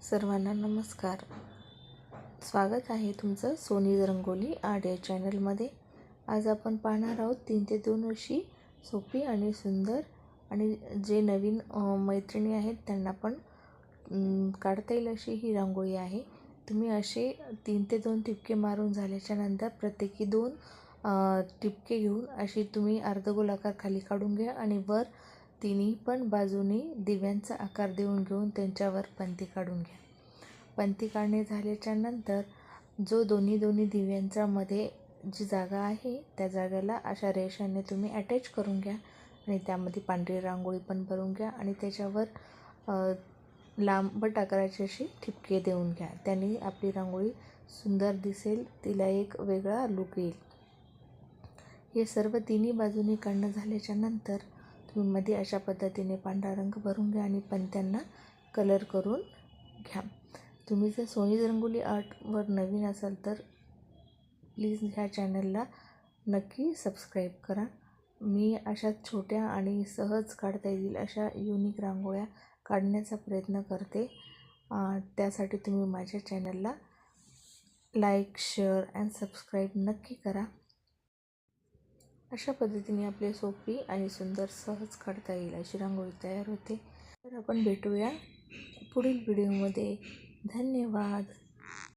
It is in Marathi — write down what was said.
सर्वांना नमस्कार. स्वागत आहे तुमचं सोनीज रंगोली आर्ट या चॅनलमध्ये. आज आपण पाहणार आहोत 3 ते 2 अशी सोपी आणि सुंदर आणि जे नवीन मैत्रिणी आहेत त्यांना पण काढता येईल अशी ही रांगोळी आहे. तुम्ही असे 3 ते 2 टिपके मारून झाल्याच्या नंतर प्रत्येकी 2 टिपके घेऊन अशी तुम्ही अर्धगोलाकार खाली काढून घ्या आणि वर तिन्ही पण बाजूनी दिव्यांचा आकार देऊन घेऊन त्यांच्यावर पंती काढून घ्या. पंती काढणे झाल्याच्या नंतर जो दोन्ही दिव्यांच्या मध्ये जी जागा आहे त्या जागेला अशा रेषाने तुम्ही अटॅच करून घ्या आणि त्यामध्ये पांढरी रांगोळी पण भरून घ्या आणि त्याच्यावर लांबट आकाराची अशी ठिपके देऊन घ्या. त्याने आपली रांगोळी सुंदर दिसेल, तिला एक वेगळा लुक येईल. हे सर्व तिन्ही बाजूनी काढणं झाल्याच्या नंतर तुम्ही मध्ये अशा पद्धतीने पांढरा रंग भरून घ्या आणि पंत्यांना कलर करून घ्या. तुम्ही जर सोनीज रंगोली आर्टवर नवीन असाल तर प्लीज ह्या चॅनलला नक्की सबस्क्राईब करा. मी अशा छोट्या आणि सहज काढता येईल अशा युनिक रांगोळ्या काढण्याचा प्रयत्न करते. त्यासाठी तुम्ही माझ्या चॅनलला लाईक, शेअर अँड सबस्क्राईब नक्की करा. अशा पद्धतीने आपली सोपी आणि सुंदर सहज काढता येईल अशी रांगोळी तयार होते. तर आपण भेटूया पुढील व्हिडिओमध्ये. धन्यवाद.